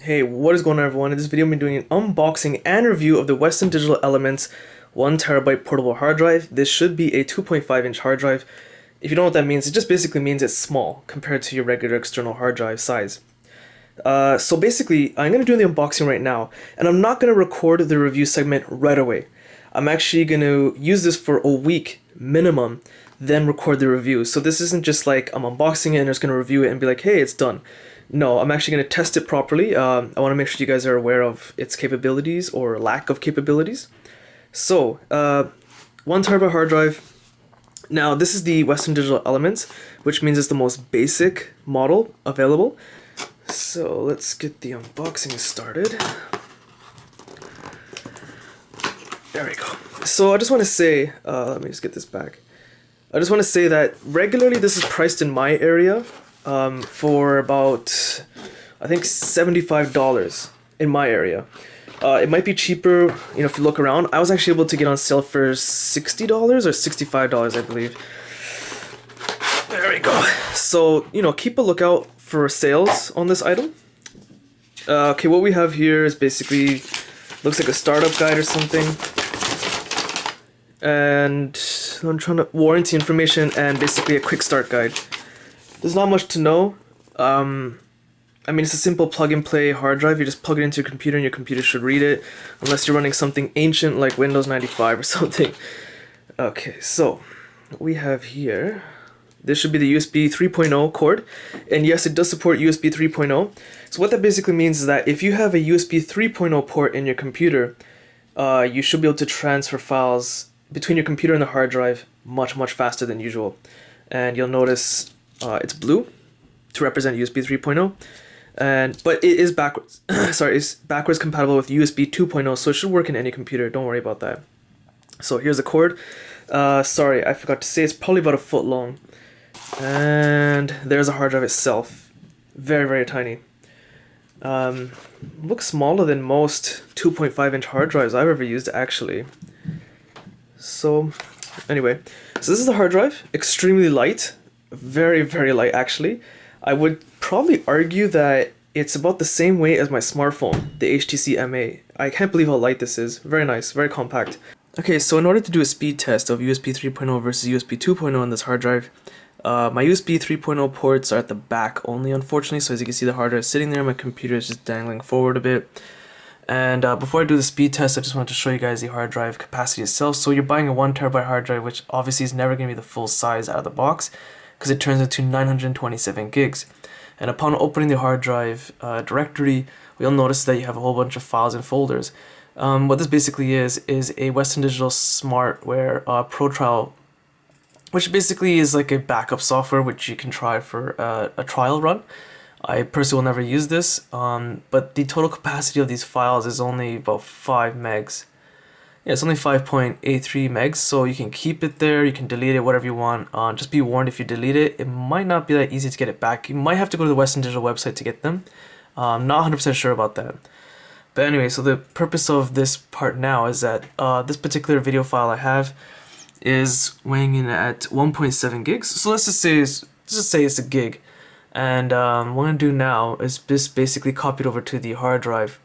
Hey, what is going on everyone? In this video I'm doing an unboxing and review of the Western Digital Elements 1TB portable hard drive. This should be a 2.5-inch hard drive. If you don't know what that means, it just basically means it's small compared to your regular external hard drive size. So basically, I'm going to do the unboxing right now, and I'm not going to record the review segment right away. I'm actually going to use this for a week minimum, then record the review. So this isn't just like I'm unboxing it and just going to review it and be like, hey, it's done. No, I'm actually going to test it properly. I want to make sure you guys are aware of its capabilities or lack of capabilities. So, 1TB hard drive. Now, this is the Western Digital Elements, which means it's the most basic model available. So, let's get the unboxing started. There we go. So, I just want to say, let me just get this back. I just want to say that regularly this is priced in my area for about, I think, $75 in my area. It might be cheaper, if you look around. I was actually able to get on sale for $60 or $65, I believe. There we go. So, keep a lookout for sales on this item. Okay, what we have here is basically, looks like a startup guide or something. And I'm trying to, warranty information and basically a quick start guide. There's not much to know. I mean, it's a simple plug and play hard drive. You just plug it into your computer and your computer should read it, unless you're running something ancient like Windows 95 or something. Okay, so what we have here, this should be the USB 3.0 cord, and yes, it does support USB 3.0. So what that basically means is that if you have a USB 3.0 port in your computer, you should be able to transfer files between your computer and the hard drive much faster than usual. And you'll notice it's blue to represent USB 3.0. But it is backwards. Sorry, it's backwards compatible with USB 2.0, so it should work in any computer. Don't worry about that. So here's the cord. Sorry, I forgot to say it's probably about a foot long. And there's the hard drive itself. Very tiny. Looks smaller than most 2.5-inch hard drives I've ever used, actually. So anyway, so this is the hard drive. Extremely light. Very light, actually. I would probably argue that it's about the same weight as my smartphone, the HTC MA. I can't believe how light this is. Very nice, very compact. Okay, so in order to do a speed test of USB 3.0 versus USB 2.0 on this hard drive, my USB 3.0 ports are at the back only, unfortunately. So as you can see, the hard drive is sitting there, my computer is just dangling forward a bit. And before I do the speed test, I just wanted to show you guys the hard drive capacity itself. So you're buying a 1TB hard drive, which obviously is never going to be the full size out of the box, because it turns into 927 gigs. And upon opening the hard drive directory, you'll notice that you have a whole bunch of files and folders. What this basically is a Western Digital Smartware Pro Trial, which basically is like a backup software which you can try for a trial run. I personally will never use this, but the total capacity of these files is only about 5 megs. Yeah, it's only 5.83 megs, so you can keep it there, you can delete it, whatever you want. Just be warned, if you delete it, it might not be that easy to get it back. You might have to go to the Western Digital website to get them. Not 100% sure about that. But anyway, so the purpose of this part now is that this particular video file I have is weighing in at 1.7 gigs. So let's just say it's a gig. And what I'm going to do now is just basically copy it over to the hard drive.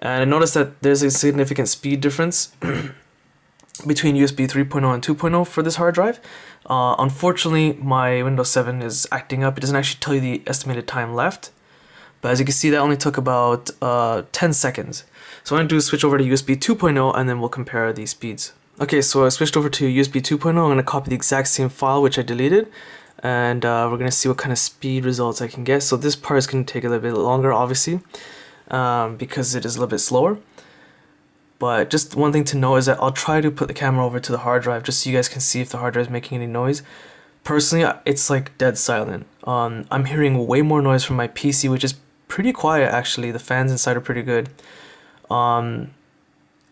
And I noticed that there's a significant speed difference between USB 3.0 and 2.0 for this hard drive. Unfortunately, my Windows 7 is acting up. It doesn't actually tell you the estimated time left. But as you can see, that only took about 10 seconds. So what I'm going to do is switch over to USB 2.0 and then we'll compare the speeds. Okay, so I switched over to USB 2.0. I'm going to copy the exact same file which I deleted. And we're going to see what kind of speed results I can get. So this part is going to take a little bit longer, obviously, because it is a little bit slower. But just one thing to know is that I'll try to put the camera over to the hard drive just so you guys can see if the hard drive is making any noise. Personally, it's like dead silent. I'm hearing way more noise from my PC, which is pretty quiet actually. The fans inside are pretty good. And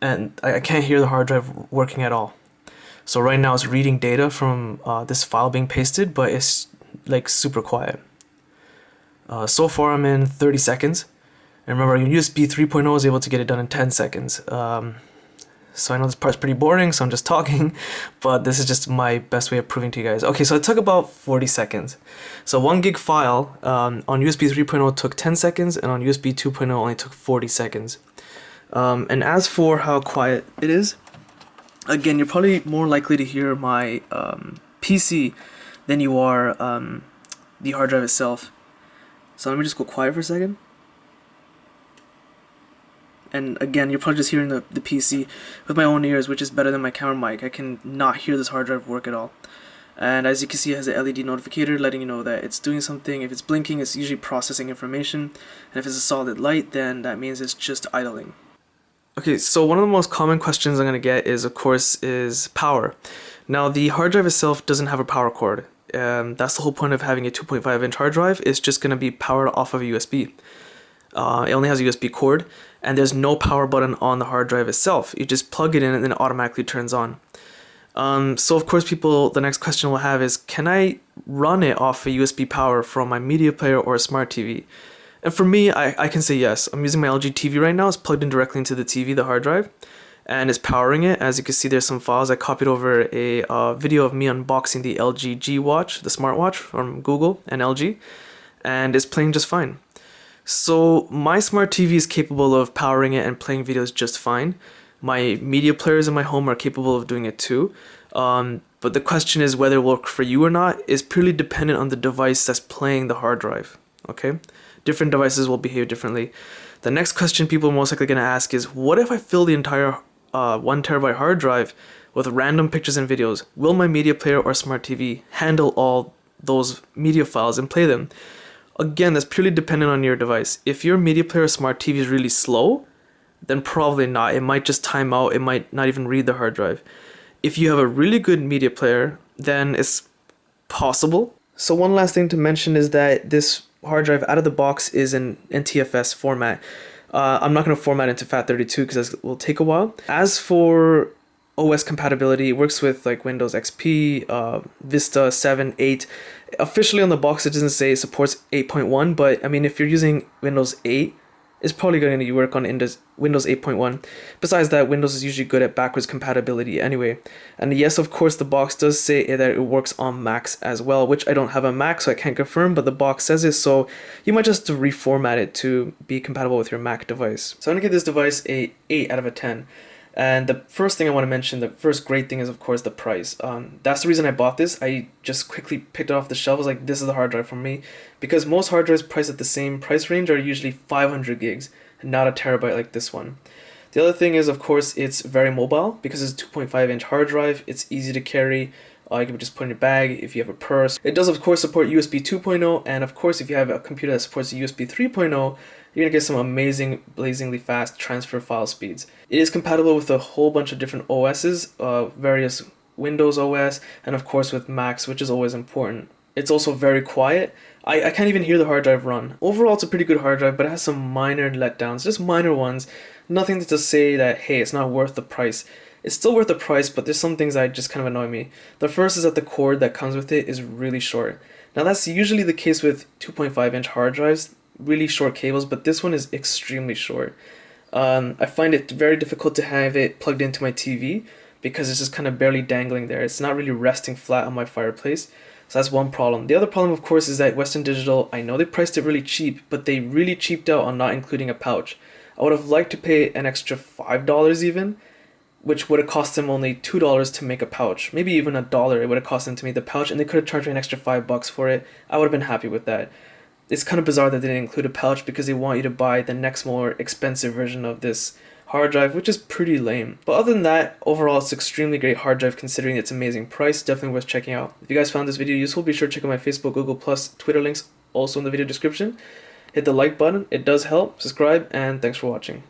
I can't hear the hard drive working at all. So right now it's reading data from this file being pasted, but it's like super quiet. So far I'm in 30 seconds. And remember, USB 3.0 is able to get it done in 10 seconds. So I know this part's pretty boring, so I'm just talking, but this is just my best way of proving to you guys. Okay, so it took about 40 seconds. So 1 gig file on USB 3.0 took 10 seconds, and on USB 2.0 only took 40 seconds. And as for how quiet it is, again, you're probably more likely to hear my PC than you are the hard drive itself. So let me just go quiet for a second. And again, you're probably just hearing the PC with my own ears, which is better than my camera mic. I can not hear this hard drive work at all. And as you can see, it has an LED notificator letting you know that it's doing something. If it's blinking, it's usually processing information. And if it's a solid light, then that means it's just idling. Okay, so one of the most common questions I'm going to get is, of course, is power. Now, the hard drive itself doesn't have a power cord. That's the whole point of having a 2.5-inch hard drive. It's just going to be powered off of a USB. It only has a USB cord, and there's no power button on the hard drive itself. You just plug it in and then it automatically turns on. So of course the next question we'll have is, can I run it off a USB power from my media player or a smart TV? And for me, I can say yes. I'm using my LG TV right now. It's plugged in directly into the TV, the hard drive, and it's powering it. As you can see, there's some files. I copied over a video of me unboxing the LG G Watch, the smartwatch from Google and LG, and it's playing just fine. So my smart TV is capable of powering it and playing videos just fine. My media players in my home are capable of doing it too. But the question is whether it will work for you or not is purely dependent on the device that's playing the hard drive. Okay? Different devices will behave differently. The next question people are most likely going to ask is, what if I fill the entire 1 terabyte hard drive with random pictures and videos? Will my media player or smart TV handle all those media files and play them? Again, that's purely dependent on your device. If your media player or smart TV is really slow, then probably not. It might just time out. It might not even read the hard drive. If you have a really good media player, then it's possible. So one last thing to mention is that this hard drive out of the box is in NTFS format. I'm not going to format into FAT32 because it will take a while. As for OS compatibility, it works with like Windows XP, Vista 7, 8. Officially on the box it doesn't say it supports 8.1, but I mean if you're using Windows 8, it's probably going to work on Windows 8.1. Besides that, Windows is usually good at backwards compatibility anyway. And yes, of course, the box does say that it works on Macs as well, which I don't have a Mac, so I can't confirm, but the box says it, so you might just have to reformat it to be compatible with your Mac device. So I'm going to give this device a 8 out of a 10. And the first thing I want to mention, the first great thing is, of course, the price. That's the reason I bought this. I just quickly picked it off the shelf. I was like, this is the hard drive for me. Because most hard drives priced at the same price range are usually 500 gigs, and not a terabyte like this one. The other thing is, of course, it's very mobile. Because it's a 2.5-inch hard drive, it's easy to carry. You can just put in your bag if you have a purse. It does, of course, support USB 2.0, and of course, if you have a computer that supports USB 3.0, you're going to get some amazing, blazingly fast transfer file speeds. It is compatible with a whole bunch of different OSs, various Windows OS, and of course with Macs, which is always important. It's also very quiet. I can't even hear the hard drive run. Overall, it's a pretty good hard drive, but it has some minor letdowns, just minor ones. Nothing to say that, hey, it's not worth the price. It's still worth the price, but there's some things that just kind of annoy me. The first is that the cord that comes with it is really short. Now that's usually the case with 2.5-inch hard drives, really short cables, but this one is extremely short. I find it very difficult to have it plugged into my TV because it's just kind of barely dangling there. It's not really resting flat on my fireplace. So that's one problem. The other problem, of course, is that Western Digital, I know they priced it really cheap, but they really cheaped out on not including a pouch. I would have liked to pay an extra $5 even, which would have cost them only $2 to make a pouch. Maybe even $1 it would have cost them to make the pouch, and they could have charged me an extra $5 for it. I would have been happy with that. It's kind of bizarre that they didn't include a pouch because they want you to buy the next more expensive version of this hard drive, which is pretty lame. But other than that, overall it's an extremely great hard drive considering its amazing price. Definitely worth checking out. If you guys found this video useful, be sure to check out my Facebook, Google+, Twitter links also in the video description. Hit the like button, it does help. Subscribe, and thanks for watching.